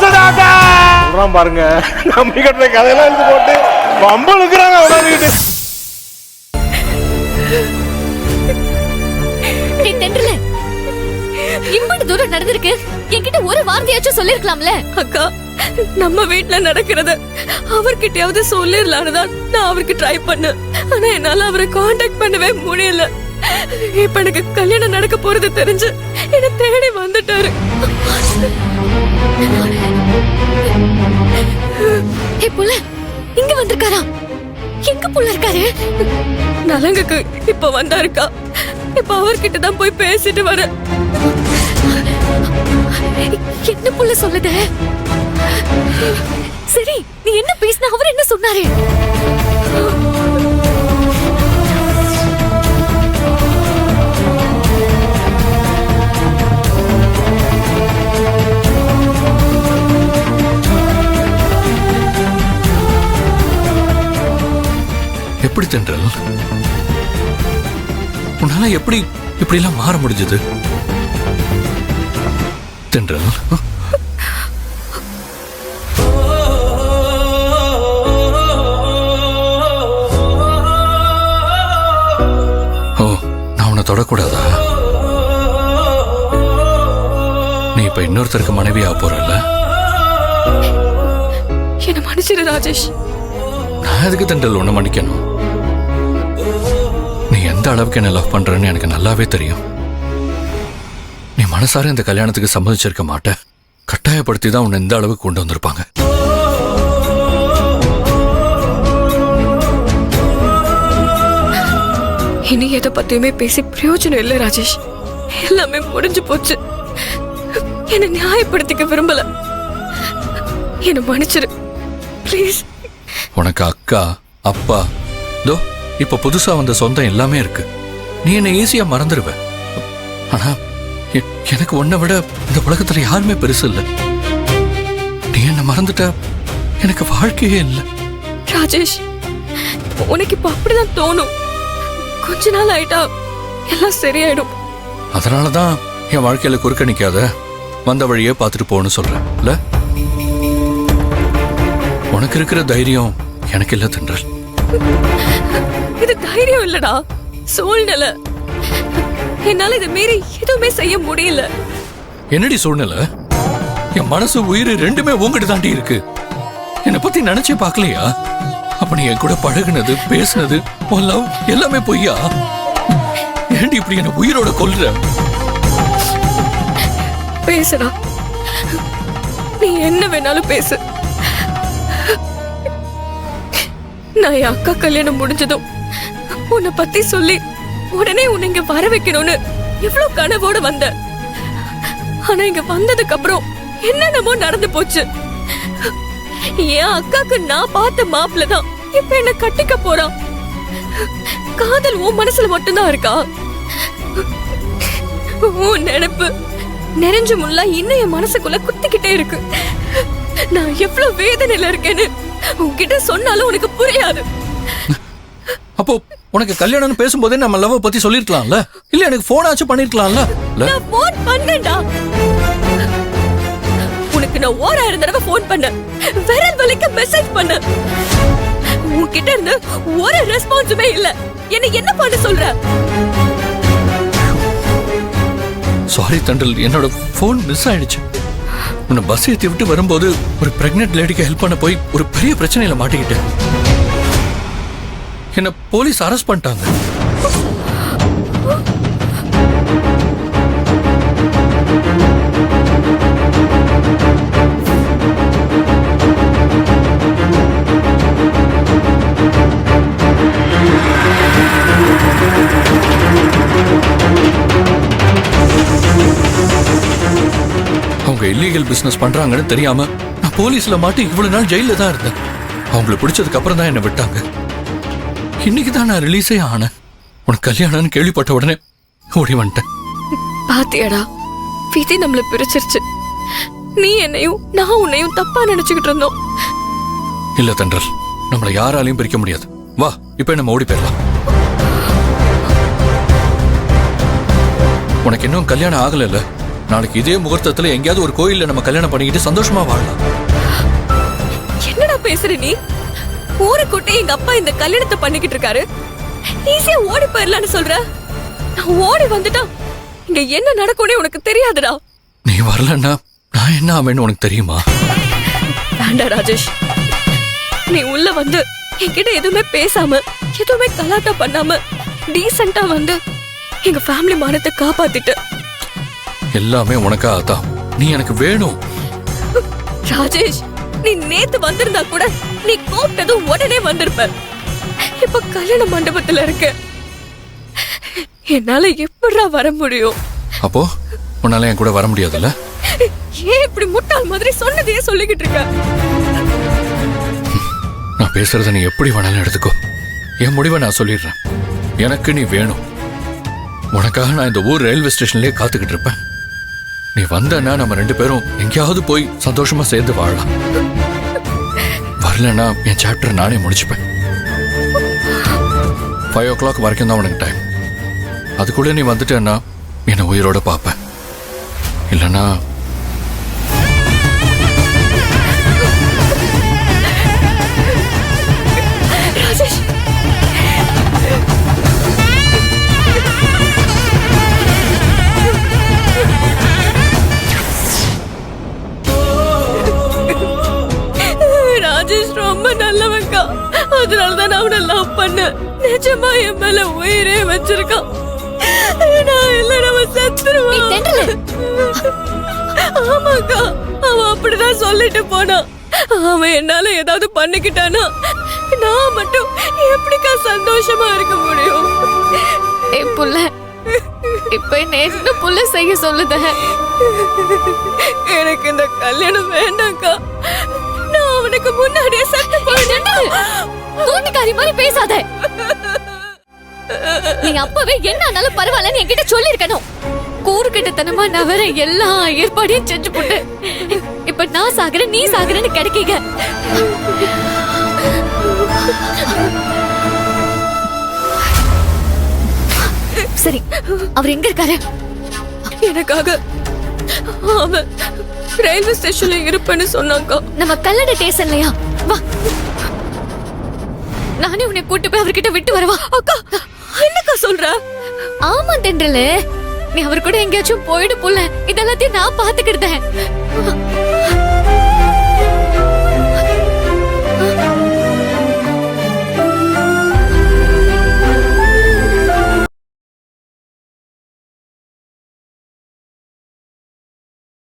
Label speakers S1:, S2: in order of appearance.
S1: சொல்றான் பாருங்க. நம்பி கட்டுற கதையெல்லாம் எடுத்து போட்டு பம்பு இருக்கிறாங்க உடனே.
S2: இம்பட்டு தூரம் நடந்திருக்கு, என்கிட்ட ஒரு வார்த்தையாச்சும் சொல்லிருக்கலாம்ல.
S3: அக்கா, நம்ம வீட்டுல நடக்கிறத அவர்கிட்டயாவது சொல்லிடலான்னு தான் நான் அவருக்கு ட்ரை பண்ணேன். ஆனா என்னால அவரை காண்டாக்ட் பண்ணவே முடியல. இப்ப எனக்கு கல்யாணம் நடக்க போறது தெரிஞ்சு என்ன தேடி வந்துட்டாரு.
S2: புள்ள இங்க வந்திருக்காரா? எங்க புள்ள இருக்காரு?
S3: நலங்குக்கு இப்ப வந்தாருக்கா. இப்ப அவர்கிட்ட தான் போய் பேசிட்டு வர.
S2: என்ன புள்ள சொல்லுத? சரி, நீ என்ன பேசின? அவர் என்ன சொன்னாரு?
S4: எப்படி தென்றல், உன்னால எப்படி இப்படி எல்லாம் மாற முடிஞ்சது? தென்றல், ஓ, நான் உன்னை தொடக்கூடாதா? நீ இப்ப இன்னொருத்தருக்கு மனைவியா போறல்ல?
S3: என்ன மன்னிச்சிரு ராஜேஷ்.
S4: நான் எதுக்கு தென்றல் உன்னை மன்னிக்கணும்? நீ எந்த அளவுக்கு என்ன லவ் பண்றன்னு எனக்கு நல்லாவே தெரியும். நீ மனசார இந்த கல்யாணத்துக்கு சம்மதிச்சிருக்க மாட்ட. கட்டாயப்படுத்தி தான் உன்னை இந்த அளவுக்கு கொண்டு வந்திருப்பாங்க.
S3: இனி எதை பத்தியுமே பேசி பிரயோஜனம் இல்லை ராஜேஷ். எல்லாமே முடிஞ்சு போச்சு. என்ன நியாயப்படுத்திக்க விரும்பல. என்ன மன்னிச்சிரு ப்ளீஸ்.
S4: உனக்கு அக்கா, அப்பா, தோ இப்ப புதுசா வந்த சொந்தம் எல்லாமே இருக்கு. நீ என்ன ஈஸியா மறந்துடுவ. ஆனா எனக்கு உன்னை விட இந்த உலகத்துல யாருமே பெருசு இல்ல. நீ என்ன மறந்துட்ட, எனக்கு வாழ்க்கையே இல்லை.
S3: ராஜேஷ், உனக்கு இப்ப அப்படிதான் தோணும். கொஞ்ச நாள் ஆயிட்டா எல்லாம் சரியாயிடும்.
S4: அதனாலதான் என் வாழ்க்கையில குறுக்க நிக்காத, வந்த வழியே பார்த்துட்டு போன்னு சொல்றேன் இல்ல? உனக்கு இருக்கிற தைரியம் எனக்கு இல்ல தென்றல்.
S3: இது தைரியம் இல்லடா, சூழ்நிலை. என்னால இதை மீறி எதுவுமே செய்ய முடியல.
S4: என்னடி சூழ்நிலை? என் மனசு உயிர் ரெண்டுமே உங்ககிட்ட தாண்டி இருக்கு. என்னை பத்தி நினைச்சே பார்க்கலையா? அப்ப நீ என் கூட பழகுனது, பேசுனது, லவ் எல்லாமே பொய்யா? ஏண்டி இப்படி என்ன உயிரோட கொல்ற?
S3: பேசுடா, நீ என்ன வேணாலும் பேசு. நான் என் அக்கா கல்யாணம் முடிஞ்சதும் உன்னை பத்தி சொல்லி உடனே உன்னை இங்க வர வைக்கணும்னு எவ்வளவு கனவோட வந்த. ஆனா இங்க வந்ததுக்கு அப்புறம் என்னென்னமோ நடந்து போச்சு. என் அக்காக்கு நான் பார்த்த மாப்பிள்ள தான் இப்ப என்ன கட்டிக்க போறான். காதல் உன் மனசுல மட்டும்தான் இருக்கா? உன் நினைப்பு நெறிஞ்ச முள்ள இன்னும் என் மனசுக்குள்ள குத்திக்கிட்டே இருக்கு. நான் எவ்வளவு வேதனையில இருக்கேன்னு உன்கிட்ட சொன்னாலும் உனக்கு புரியாது.
S4: அப்போ உனக்கு கல்யாணம்னு பேசும்போதே நம்ம லவ் பத்தி சொல்லிருக்கலாம்ல? இல்ல எனக்கு போன் ஆச்சு பண்ணிருக்கலாம்ல?
S3: நான் போன் பண்ணேன்டா. உனக்கு நான் 1000 தடவை போன் பண்ணேன், விரல் வலிக்க மெசேஜ் பண்ணேன். உன்கிட்ட இருந்து ஒரு ரெஸ்பான்ஸுமே இல்ல. என்ன பண்ண சொல்ற?
S4: சாரி தென்றல், என்னோட போன் மிஸ் ஆயிடுச்சு. உன்னை பஸ் ஏத்தி விட்டு வரும்போது ஒரு பிரெக்னென்ட் லேடிக்கு ஹெல்ப் பண்ண போய் ஒரு பெரிய பிரச்சனையில மாட்டிக்கிட்டேன். என்ன போலீஸ் அரெஸ்ட் பண்ணிட்டாங்க. அவங்க இல்லீகல் பிசினஸ் பண்றாங்கன்னு தெரியாம நான் போலீஸ்ல மாட்டி இவ்வளவு நாள் ஜெயில தான் இருந்தேன். அவங்களை பிடிச்சதுக்கு அப்புறம் தான் என்ன விட்டாங்க. இன்னைக்கு தான் நான் ரிலீஸே ஆனேன். உனக்கு கல்யாணம்னு கேள்விப்பட்ட உடனே ஓடி வந்துட்டேன்.
S3: பாத்தியாடா, விதி நம்மள பிரிச்சிருச்சு. நீ என்னையும் நான் உன்னையும் தப்பா நினைச்சுக்கிட்டு இருந்தோம்.
S4: இல்ல தென்றல், நம்மள யாராலையும் பிரிக்க முடியாது. வா, இப்ப நம்ம ஓடி போயிடலாம். உனக்கு இன்னும் கல்யாணம் ஆகல? நாளைக்கு இதே முகூர்த்தத்துல எங்கேயாவது ஒரு கோயில்ல நம்ம கல்யாணம் பண்ணிக்கிட்டு சந்தோஷமா வாழலாம்.
S3: என்னடா பேசுற நீ? ஊருக்குட்டி எங்க அப்பா இந்த கல்யாணத்தை பண்ணிக்கிட்டு இருக்காரு, ஈஸியா ஓடி போயிடலான்னு சொல்ற? நான் ஓடி வந்துட்டா இங்க என்ன நடக்கும்னே உனக்கு தெரியாதுடா.
S4: நீ வரலன்னா நான் என்ன ஆவேன்னு உனக்கு தெரியுமா?
S3: வேண்டா ராஜேஷ், நீ உள்ள வந்து என்கிட்ட எதுவுமே பேசாம எதுவுமே கலாட்டா பண்ணாம டீசெண்டா வந்து எங்க ஃபேமிலி மானத்தை காப்பாத்திட்ட.
S4: எல்லாமே உனக்காக தான். நீ எனக்கு வேணும்.
S3: ராஜேஷ், நீ நேத்து வந்திருந்தா கூட நீ கூப்பிட்டதும் உடனே வந்திருப்ப. இப்ப கல்யாண மண்டபத்துல இருக்க, என்னால எப்படிடா வர முடியும்?
S4: அப்போ உன்னால என் கூட வர முடியாதுல்ல?
S3: ஏன் இப்படி முட்டாள் மாதிரி சொன்னதையே சொல்லிக்கிட்டு இருக்க?
S4: நான் பேசுறத நீ எப்படி வேணாலும் எடுத்துக்கோ. என் முடிவை நான் சொல்லிடுறேன். எனக்கு நீ வேணும். உனக்காக நான் இந்த ஊர் ரயில்வே ஸ்டேஷன்லயே காத்துக்கிட்டு இருப்பேன். நீ வந்தனா நம்ம 2 பேரும் எங்கேயாவது போய் சந்தோஷமா சேர்ந்து வாழலாம். வரலன்னா என் சாப்டர் நானே முடிச்சுப்பேன். 5 o'clock வரைக்கும் தான் உனக்கு டைம். அதுக்குள்ள நீ வந்துட்டேன்னா என்னை உயிரோட பார்ப்பேன். இல்லைன்னா
S3: ராஜேஷ், ராஜேஷ் ரொம்ப நல்லவங்க. அதனாலதான் நான் அவனை லவ் பண்ண. நிஜமா என் மேல உயிரே வச்சிருக்கான். நான் இல்ல நம்ம செத்துருவான். ஆமாக்கா, அவன் அப்படிதான் சொல்லிட்டு போனான். அவன் என்னால ஏதாவது பண்ணிக்கிட்டானா நான் மட்டும் எப்படிக்கா சந்தோஷமா இருக்க முடியும்?
S2: என் புள்ள இப்ப என்ன புள்ள செய்ய சொல்லுத?
S3: எனக்கு இந்த கல்யாணம் வேண்டாம்க்கா. நான் அவனுக்கு முன்னாடியே சத்து போயிட்டேன்.
S2: தூண்டிக்காரி மாதிரி பேசாத. நீ அப்பவே என்ன ஆனாலும் பரவாயில்லன்னு என்கிட்ட சொல்லிருக்கணும். கூறுகிட்டத்தனமா நான் வேற எல்லா ஏற்பாடையும் செஞ்சு போட்டு இப்ப நான் சாகுறேன் நீ சாகுறேன்னு கிடைக்கீங்க. சரி, அவர் எங்க இருக்காரு?
S3: எனக்காக அவன் ரயில்வே ஸ்டேஷன்ல இருப்பேன்னு சொன்னாங்க.
S2: நம்ம கல்லட ஸ்டேஷன்லயா? வா, நானே உன்னை கூட்டு போய் அவர்கிட்ட விட்டு வரவா?
S3: அக்கா, என்னக்கா சொல்ற?
S2: ஆமா தென்றலு, நீ அவர் கூட எங்கேயாச்சும் போயிடு புள்ள. இதெல்லாத்தையும் நான் பாத்துக்கிட்டேன்.